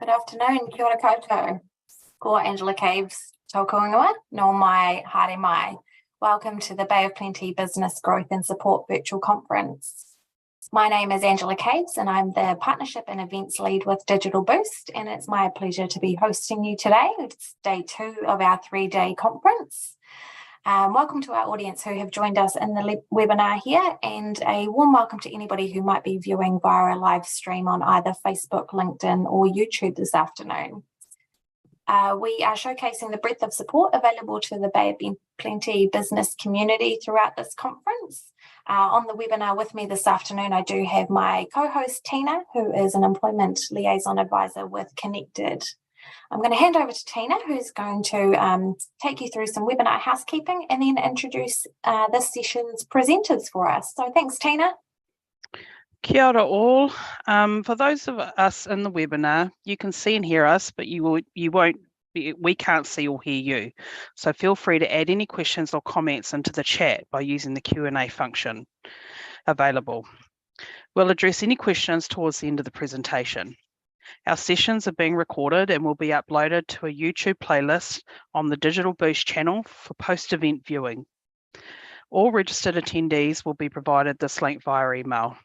Good afternoon, kia ora koutou. Ko Angela Caves, tōku ingoa, no mai, haere mai. Welcome to the Bay of Plenty Business Growth and Support Virtual Conference. My name is Angela Caves and I'm the Partnership and Events Lead with Digital Boost, and it's my pleasure to be hosting you today. It's day 2 of our 3-day conference. Welcome to our audience who have joined us in the webinar here, and a warm welcome to anybody who might be viewing via a live stream on either Facebook, LinkedIn or YouTube this afternoon. We are showcasing the breadth of support available to the Bay of Plenty business community throughout this conference. On the webinar with me this afternoon, I do have my co-host Tina, who is an Employment Liaison Advisor with Connected. I'm going to hand over to Tina, who's going to take you through some webinar housekeeping and then introduce this session's presenters for us. So thanks, Tina. Kia ora all. For those of us in the webinar, you can see and hear us, but we can't see or hear you. So feel free to add any questions or comments into the chat by using the Q&A function available. We'll address any questions towards the end of the presentation. Our sessions are being recorded and will be uploaded to a YouTube playlist on the Digital Boost channel for post-event viewing. All registered attendees will be provided this link via email.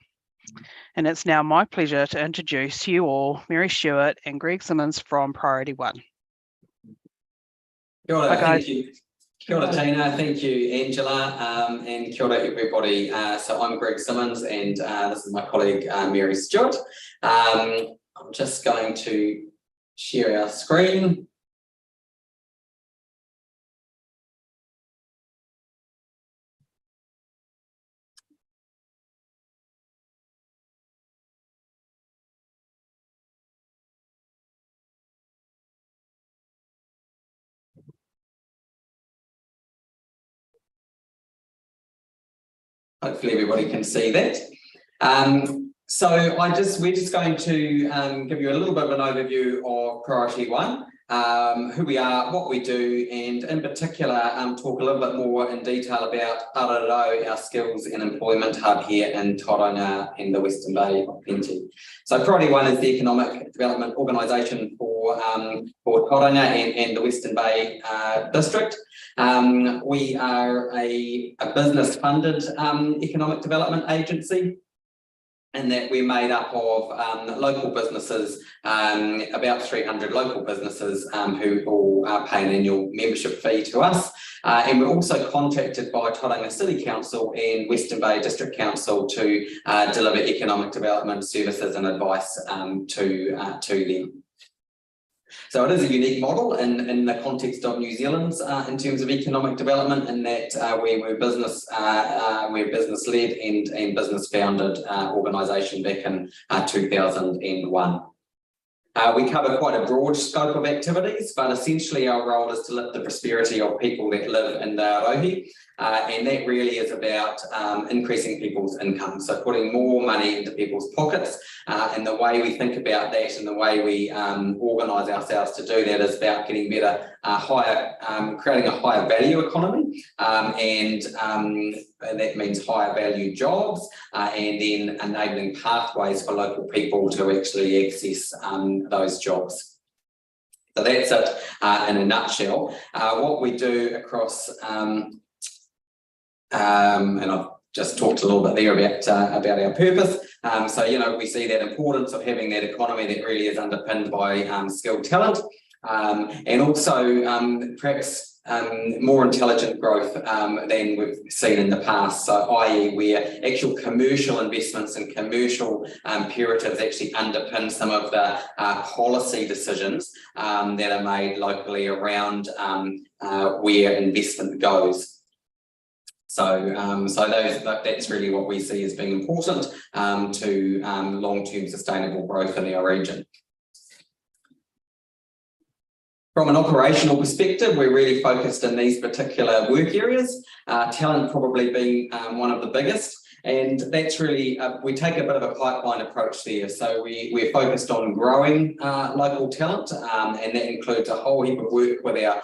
And it's now my pleasure to introduce you all, Mary Stewart and Greg Simmons from Priority One. Kia ora, thank you. Kia ora, Tina, thank you, Angela, and kia ora, everybody. So I'm Greg Simmons, and this is my colleague, Mary Stewart. I'm just going to share our screen. Hopefully everybody can see that. So we're just going to give you a little bit of an overview of Priority One, who we are, what we do, and in particular talk a little bit more in detail about Ararau, our skills and employment hub here in Tauranga and the Western Bay of Plenty. So Priority One is the economic development organisation for Tauranga and the Western Bay district. We are a business funded economic development agency, and that we're made up of local businesses, about 300 local businesses who all pay an annual membership fee to us. And we're also contracted by Tauranga City Council and Western Bay District Council to deliver economic development services and advice to them. So it is a unique model in the context of New Zealand in terms of economic development, in that we're business-led and business-founded organisation back in 2001. We cover quite a broad scope of activities, but essentially our role is to lift the prosperity of people that live in the Arohi, and that really is about increasing people's income, so putting more money into people's pockets, and the way we think about that and the way we organise ourselves to do that is about getting better, creating a higher value economy, and that means higher value jobs, and then enabling pathways for local people to actually access those jobs. So that's it in a nutshell. What we do across, and I've just talked a little bit there about our purpose. So, we see that importance of having that economy that really is underpinned by skilled talent, and also perhaps more intelligent growth than we've seen in the past. So, i.e. where actual commercial investments and commercial imperatives actually underpin some of the policy decisions that are made locally around where investment goes. So, that's really what we see as being important to long-term sustainable growth in our region. From an operational perspective, we're really focused in these particular work areas, talent probably being one of the biggest. And that's really, we take a bit of a pipeline approach there. So we're focused on growing local talent, and that includes a whole heap of work with our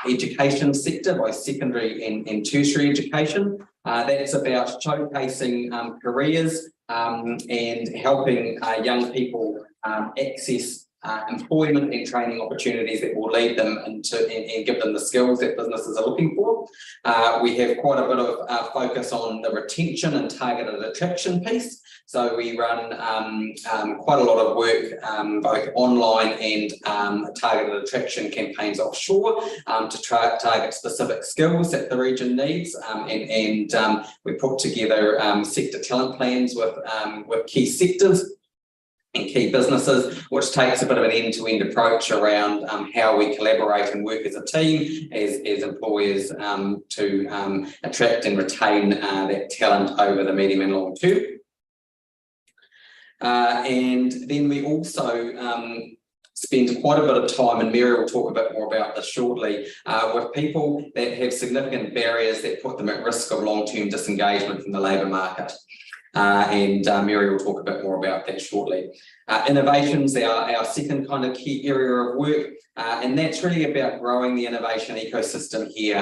education sector, both secondary and tertiary education. That's about showcasing careers and helping young people access employment and training opportunities that will lead them into and give them the skills that businesses are looking for. We have quite a bit of focus on the retention and targeted attraction piece. So we run quite a lot of work, both online and targeted attraction campaigns offshore to target specific skills that the region needs. And we put together sector talent plans with key sectors and key businesses, which takes a bit of an end-to-end approach around how we collaborate and work as a team, as employers to attract and retain that talent over the medium and long term. And then we also spend quite a bit of time, and Mary will talk a bit more about this shortly, with people that have significant barriers that put them at risk of long-term disengagement from the labour market. And Mary will talk a bit more about that shortly. Innovations are our second kind of key area of work, and that's really about growing the innovation ecosystem here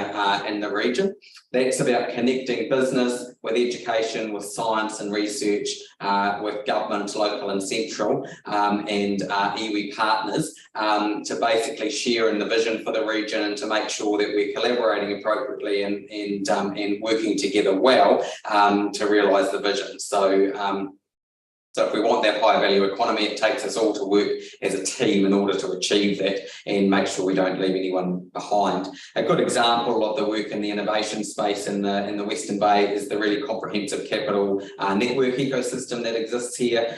in the region. That's about connecting business with education, with science and research, with government, local and central, and iwi partners to basically share in the vision for the region and to make sure that we're collaborating appropriately and working together well to realise the vision. So if we want that high value economy, it takes us all to work as a team in order to achieve that and make sure we don't leave anyone behind. A good example of the work in the innovation space in the Western Bay is the really comprehensive capital network ecosystem that exists here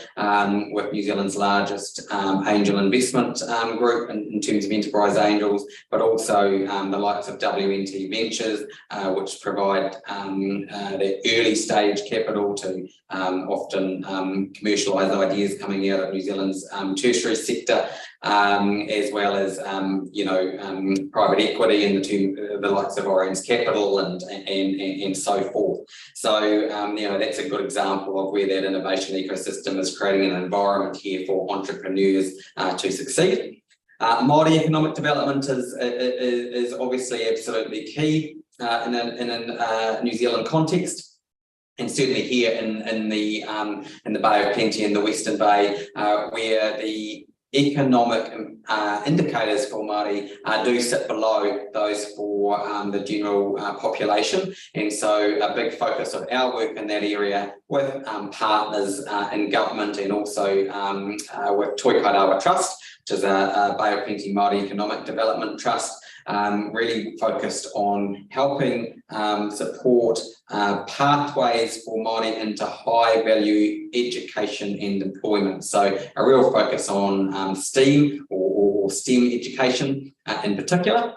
with New Zealand's largest angel investment group in terms of enterprise angels, but also the likes of WNT Ventures, which provide that early stage capital to often commercialise ideas coming out of New Zealand's tertiary sector, as well as private equity in the likes of Orions Capital and so forth. So that's a good example of where that innovation ecosystem is creating an environment here for entrepreneurs to succeed. Māori economic development is obviously absolutely key in a New Zealand context. And certainly here in the Bay of Plenty in the Western Bay, where the economic indicators for Māori do sit below those for the general population. And so a big focus of our work in that area with partners in government and also with Toikarawa Trust, which is a Bay of Plenty Māori Economic Development Trust, really focused on helping support pathways for Māori into high value education and employment. So a real focus on STEAM or STEM education in particular.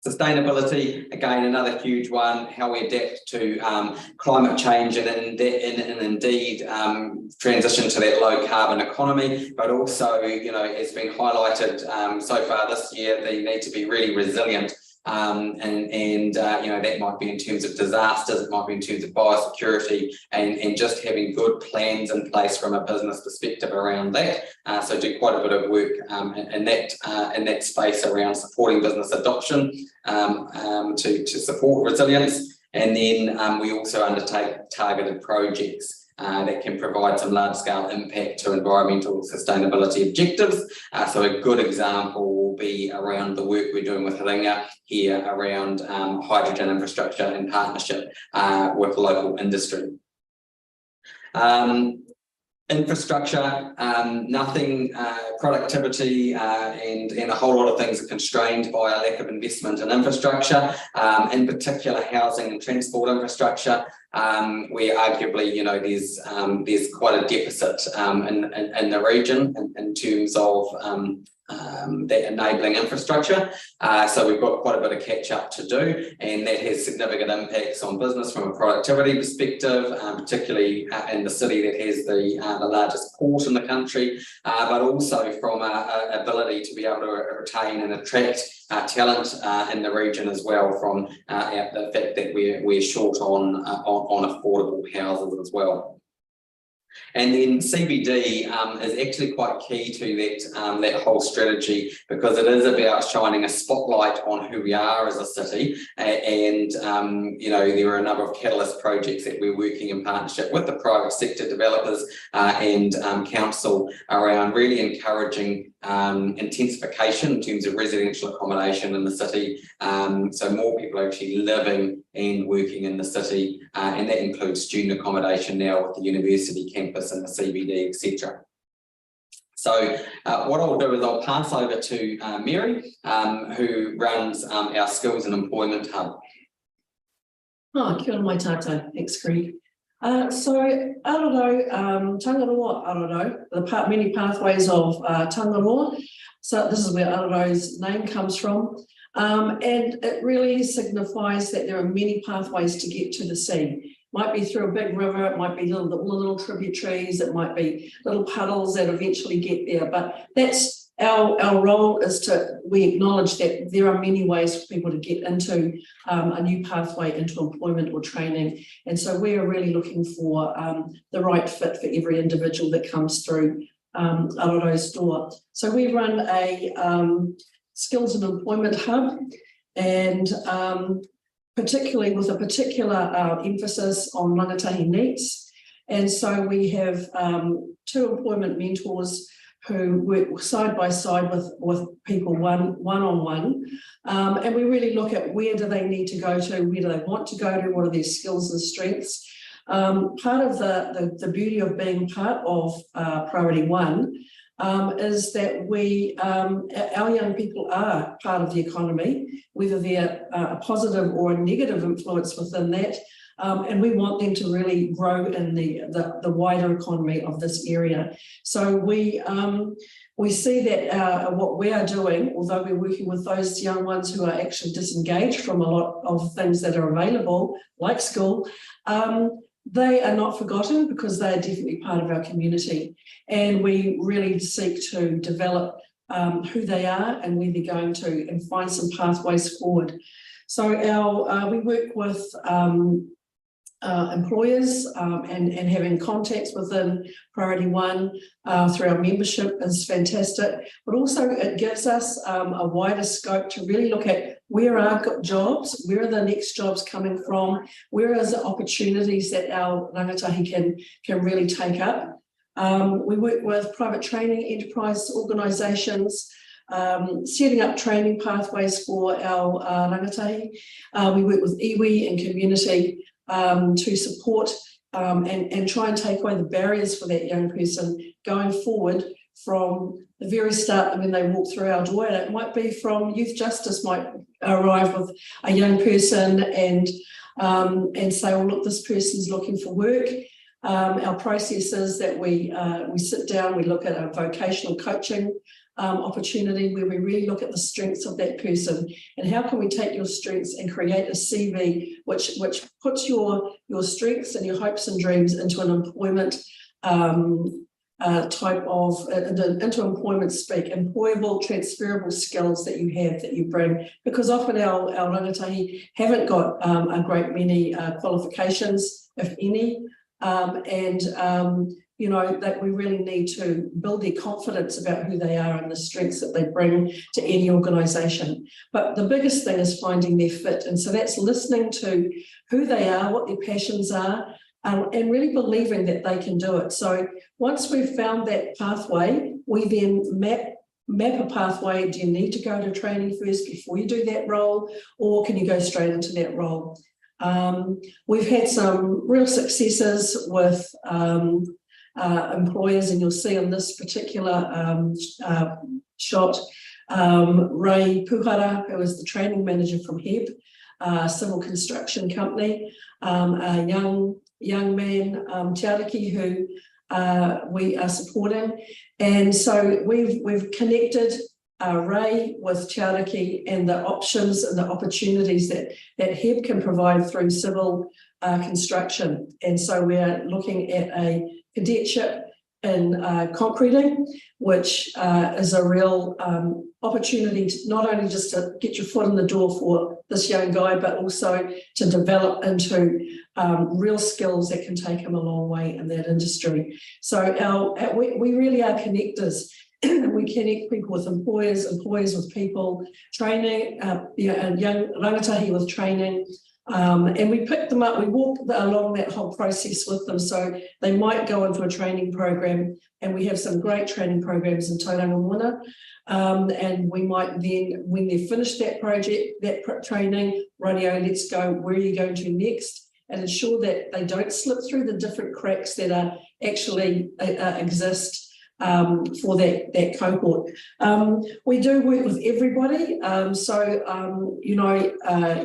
Sustainability, again, another huge one, how we adapt to climate change and indeed transition to that low carbon economy, but also, it's been highlighted so far this year, they need to be really resilient. That might be in terms of disasters, it might be in terms of biosecurity, and just having good plans in place from a business perspective around that. So do quite a bit of work in that space around supporting business adoption to support resilience. And then we also undertake targeted projects that can provide some large-scale impact to environmental sustainability objectives. So a good example will be around the work we're doing with Ringa here around hydrogen infrastructure in partnership with local industry. Infrastructure, productivity and a whole lot of things are constrained by a lack of investment in infrastructure, in particular housing and transport infrastructure, where arguably, there's quite a deficit in the region in terms of that enabling infrastructure. So we've got quite a bit of catch up to do, and that has significant impacts on business from a productivity perspective, particularly in the city that has the largest port in the country, but also from a ability to be able to retain and attract talent in the region as well, from the fact that we're short on affordable houses as well. And then CBD is actually quite key to that whole strategy, because it is about shining a spotlight on who we are as a city. And there are a number of catalyst projects that we're working in partnership with the private sector developers and council around really encouraging intensification in terms of residential accommodation in the city. So more people are actually living and working in the city, and that includes student accommodation now with the university campus and the CBD, etc. So what I'll do is I'll pass over to Mary, who runs our Skills and Employment Hub. Kia ora mai tātou, thanks Greg. So Arodo, Tangaroa Arodo, many pathways of Tangaroa. So this is where Arodo's name comes from. And it really signifies that there are many pathways to get to the sea. Might be through a big river, it might be little tributaries, it might be little puddles that eventually get there. But that's our role, is we acknowledge that there are many ways for people to get into a new pathway into employment or training. And so we are really looking for the right fit for every individual that comes through Arodo's door. So we run a skills and employment hub, and particularly with a particular emphasis on rangatahi needs. And so we have 2 employment mentors who work side by side with people one-on-one. And we really look at where do they need to go to, where do they want to go to, what are their skills and strengths. Part of the beauty of being part of Priority One is that our young people are part of the economy, whether they're a positive or a negative influence within that. And we want them to really grow in the wider economy of this area. So we see that what we are doing, although we're working with those young ones who are actually disengaged from a lot of things that are available, like school, they are not forgotten, because they are definitely part of our community. And we really seek to develop who they are and where they're going to, and find some pathways forward. So we work with employers and having contacts within Priority One through our membership is fantastic, but also it gives us a wider scope to really look at where are jobs, where are the next jobs coming from, where is the opportunities that our rangatahi can really take up. We work with private training enterprise organisations, setting up training pathways for our rangatahi. We work with iwi and community to support and try and take away the barriers for that young person going forward from the very start when they walk through our door. And it might be from Youth Justice might arrive with a young person and say, well, look, this person's looking for work. Our process is that we sit down, we look at a vocational coaching opportunity where we really look at the strengths of that person and how can we take your strengths and create a CV which puts your strengths and your hopes and dreams into an employment type of into employment speak, employable, transferable skills that you bring, because often our rangatahi haven't got a great many qualifications, if any, you know, that we really need to build their confidence about who they are and the strengths that they bring to any organisation. But the biggest thing is finding their fit. And so that's listening to who they are, what their passions are, and really believing that they can do it. So once we've found that pathway, we then map a pathway. Do you need to go to training first before you do that role, or can you go straight into that role? We've had some real successes with employers, and you'll see on this particular shot, Ray Puhara, who is the training manager from HEB, civil construction company, a young man, Te Ariki, who we are supporting. And so we've connected Ray with Te Ariki and the options and the opportunities that HEB can provide through civil construction. And so we're looking at a cadetship in concreting, which is a real opportunity to not only just to get your foot in the door for this young guy, but also to develop into real skills that can take him a long way in that industry. So we really are connectors. We connect people with employers with people, training, and young rangatahi with training, And we pick them up, we walk along that whole process with them. So they might go into a training program, and we have some great training programs in Tauranga Moana. And we might then, when they've finished that project, that training, radio, let's go, where are you going to next? And ensure that they don't slip through the different cracks that are actually exist for that cohort. We do work with everybody.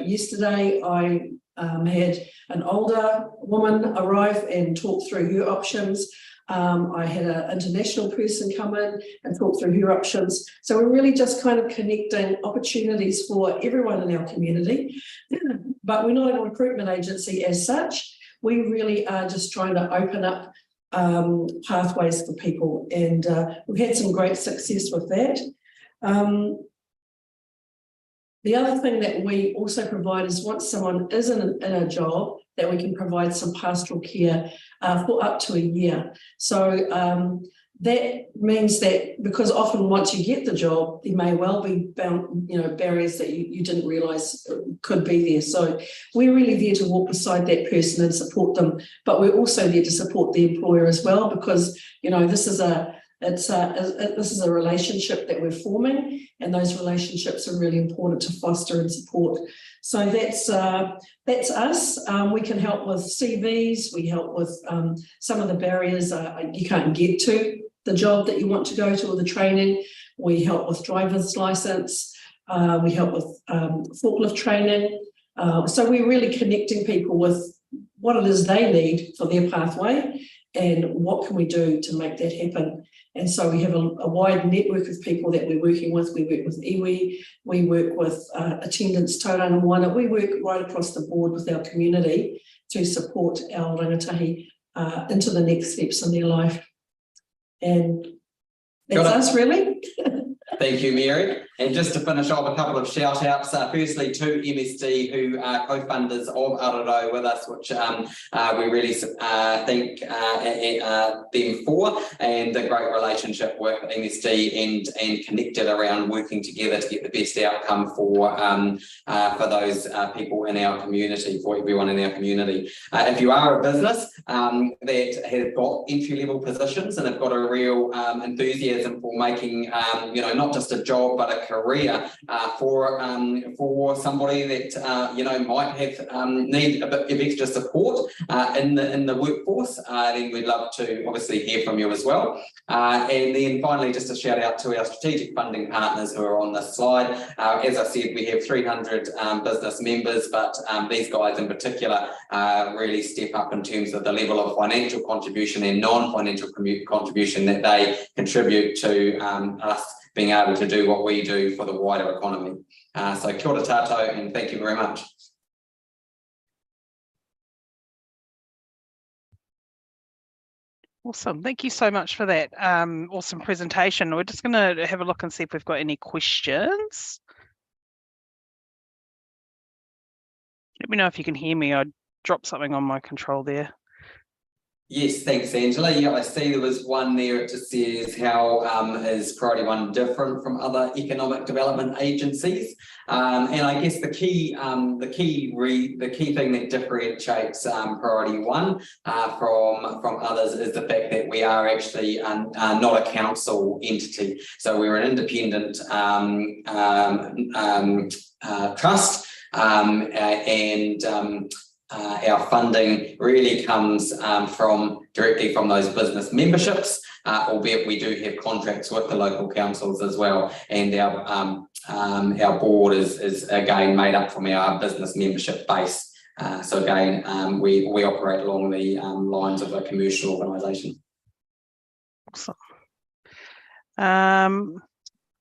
Yesterday I had an older woman arrive and talk through her options. I had an international person come in and talk through her options. So we're really just kind of connecting opportunities for everyone in our community, but we're not a recruitment agency as such. We really are just trying to open up pathways for people, and we've had some great success with that. The other thing that we also provide is once someone is in a job, that we can provide some pastoral care for up to a year. So that means that, because often once you get the job, there may well be barriers that you didn't realise could be there. So we're really there to walk beside that person and support them, but we're also there to support the employer as well, because this is a relationship that we're forming, and those relationships are really important to foster and support. So that's us. We can help with CVs. We help with some of the barriers you can't get to the job that you want to go to, or the training. We help with driver's license. We help with forklift training. So we're really connecting people with what it is they need for their pathway, and what can we do to make that happen. And so we have a wide network of people that we're working with. We work with iwi, we work with Attendance Tauranga Moana. We work right across the board with our community to support our rangatahi into the next steps in their life. And that's us, really. Thank you, Mary. And just to finish off, a couple of shout outs. Firstly, to MSD, who are co-funders of Aroro with us, which we really thank them for, and the great relationship with MSD and Connected around working together to get the best outcome for those people in our community, for everyone in our community. If you are a business that has got entry-level positions and have got a real enthusiasm for making, not just a job but a career for somebody that might have need a bit of extra support in the workforce, then we'd love to obviously hear from you as well. And then finally, just a shout out to our strategic funding partners who are on this slide. As I said, we have 300 business members, but these guys in particular really step up in terms of the level of financial contribution and non-financial contribution that they contribute to us being able to do what we do for the wider economy. So kia ora tātou, and thank you very much. Awesome. Thank you so much for that awesome presentation. We're just going to have a look and see if we've got any questions. Let me know if you can hear me. I dropped something on my control there. Yes, thanks, Angela. Yeah, I see there was one there. It just says, how is Priority One different from other economic development agencies? And I guess the key thing that differentiates Priority One from others is the fact that we are actually not a council entity. So we're an independent trust, and our funding really comes directly from those business memberships, albeit we do have contracts with the local councils as well, and our board is again made up from our business membership base. So again, we operate along the lines of a commercial organisation. Awesome.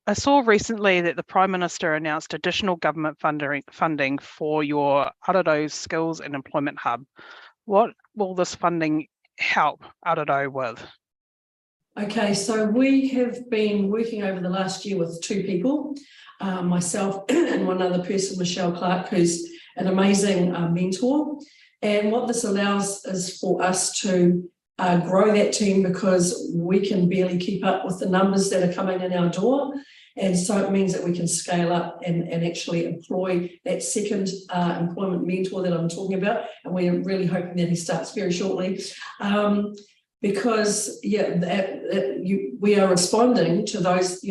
I saw recently that the Prime Minister announced additional government funding for your Aroro Skills and Employment Hub. What will this funding help Aroro with? Okay, so we have been working over the last year with two people, myself and one other person, Michelle Clark, who's an amazing mentor. And what this allows is for us to grow that team, because we can barely keep up with the numbers that are coming in our door. And so it means that we can scale up and actually employ that second employment mentor that I'm talking about. And we're really hoping that he starts very shortly. Because we are responding to those,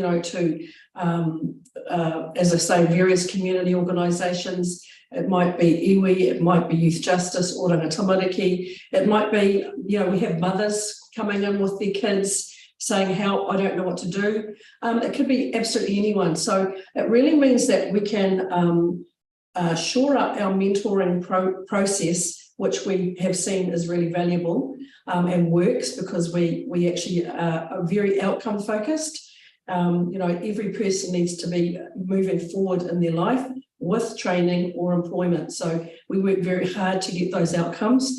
as I say, various community organisations. It might be iwi, it might be Youth Justice, Oranga Tamariki. It might be, we have mothers coming in with their kids saying, help, I don't know what to do. It could be absolutely anyone. So it really means that we can shore up our mentoring process, which we have seen is really valuable and works, because we actually are very outcome focused. Every person needs to be moving forward in their life with training or employment. So we work very hard to get those outcomes.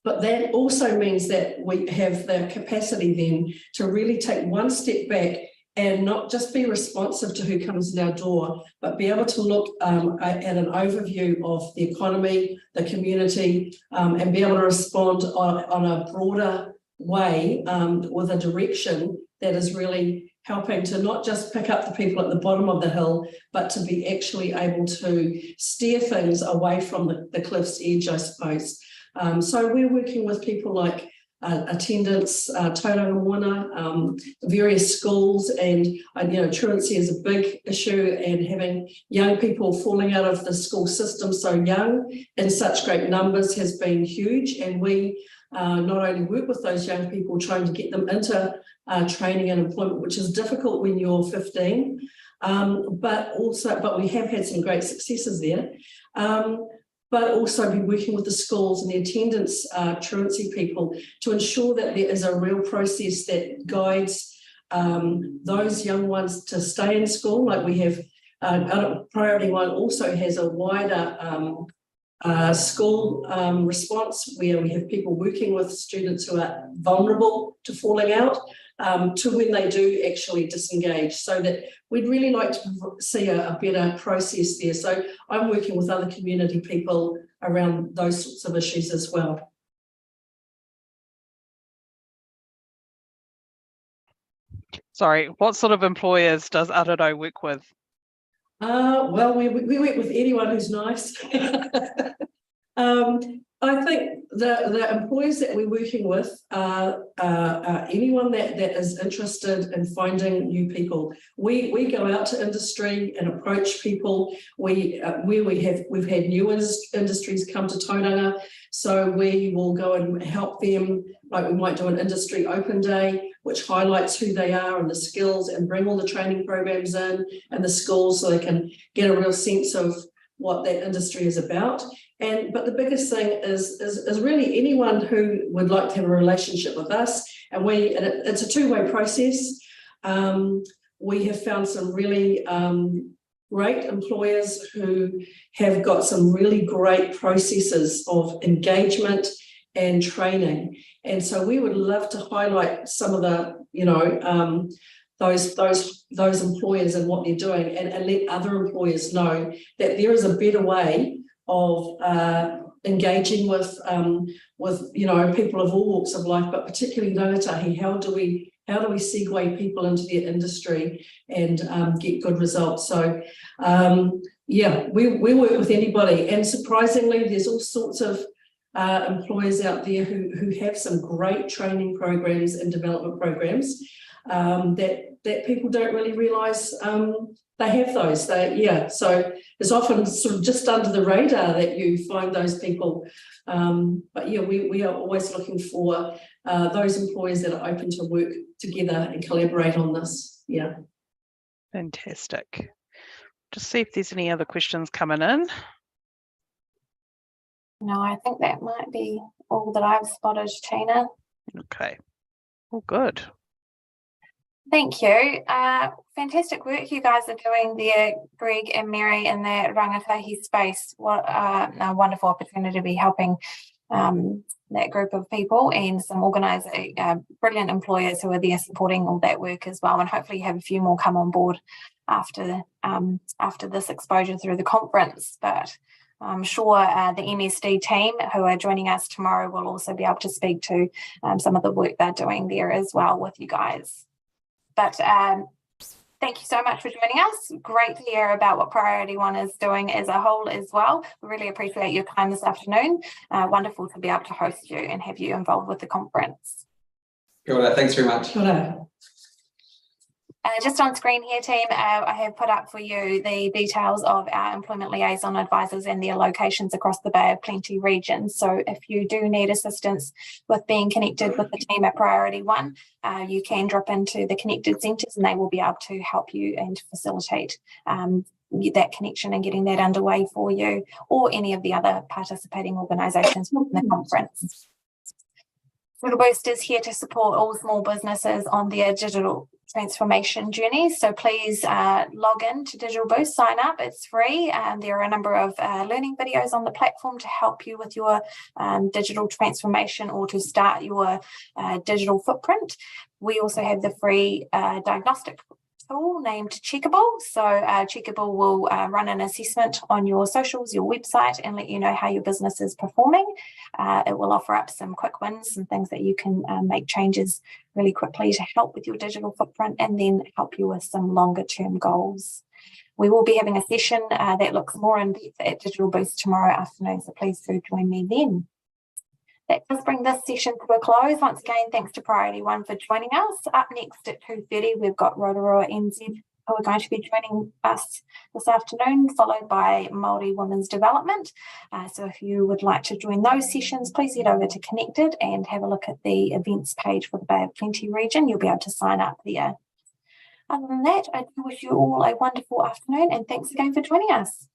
But that also means that we have the capacity then to really take one step back and not just be responsive to who comes in our door, but be able to look at an overview of the economy, the community, and be able to respond on a broader way with a direction that is really helping to not just pick up the people at the bottom of the hill, but to be actually able to steer things away from the cliff's edge, I suppose. So we're working with people like attendance, tauranga moana, various schools, and truancy is a big issue, and having young people falling out of the school system so young in such great numbers has been huge. And we not only work with those young people, trying to get them into training and employment, which is difficult when you're 15, but we have had some great successes there. But also be working with the schools and the attendance truancy people to ensure that there is a real process that guides those young ones to stay in school. Like we have, Priority One also has a wider school response, where we have people working with students who are vulnerable to falling out, to when they do actually disengage, so that we'd really like to see a better process there. So I'm working with other community people around those sorts of issues as well. Sorry, what sort of employers does Araro work with? Well, we work with anyone who's nice. I think the employers that we're working with are anyone that is interested in finding new people. We go out to industry and approach people. We've had new industries come to Tauranga, so we will go and help them. Like we might do an industry open day, which highlights who they are and the skills, and bring all the training programs in and the schools, so they can get a real sense of what that industry is about. But the biggest thing is really anyone who would like to have a relationship with us, and it's a two-way process. We have found some really great employers who have got some really great processes of engagement and training, and so we would love to highlight some of the those employers and what they're doing, and let other employers know that there is a better way of engaging with people of all walks of life, but particularly rangatahi. How do we segue people into their industry and get good results? So we work with anybody, and surprisingly there's all sorts of employers out there who have some great training programs and development programs that people don't really realise they have those. So it's often sort of just under the radar that you find those people. But yeah, we are always looking for those employers that are open to work together and collaborate on this. Yeah. Fantastic. Just see if there's any other questions coming in. No, I think that might be all that I've spotted, Tina. Okay. All good. Thank you. Fantastic work you guys are doing there, Greg and Mary, in the rangatahi space. What a wonderful opportunity to be helping that group of people, and some brilliant employers who are there supporting all that work as well. And hopefully you have a few more come on board after this exposure through the conference. But I'm sure the MSD team who are joining us tomorrow will also be able to speak to some of the work they're doing there as well with you guys. But Thank you so much for joining us. Great to hear about what Priority One is doing as a whole as well. We really appreciate your time this afternoon. Wonderful to be able to host you and have you involved with the conference. Kia ora, thanks very much. Kia ora. Just on screen here, team, I have put up for you the details of our employment liaison advisors and their locations across the Bay of Plenty region. So if you do need assistance with being connected with the team at Priority One, you can drop into the connected centres and they will be able to help you and facilitate that connection and getting that underway for you, or any of the other participating organisations in the conference. Digital Boost is here to support all small businesses on their digital transformation journeys. So please log in to Digital Boost, sign up, it's free. There are a number of learning videos on the platform to help you with your digital transformation or to start your digital footprint. We also have the free diagnostic tool named Checkable. So Checkable will run an assessment on your socials, your website, and let you know how your business is performing. It will offer up some quick wins, some things that you can make changes really quickly to help with your digital footprint and then help you with some longer term goals. We will be having a session that looks more in depth at Digital Boost tomorrow afternoon, so please do join me then. That does bring this session to a close. Once again, thanks to Priority One for joining us. Up next at 2:30, we've got Rotorua NZ who are going to be joining us this afternoon, followed by Māori Women's Development. So if you would like to join those sessions, please head over to Connected and have a look at the events page for the Bay of Plenty region. You'll be able to sign up there. Other than that, I wish you all a wonderful afternoon and thanks again for joining us.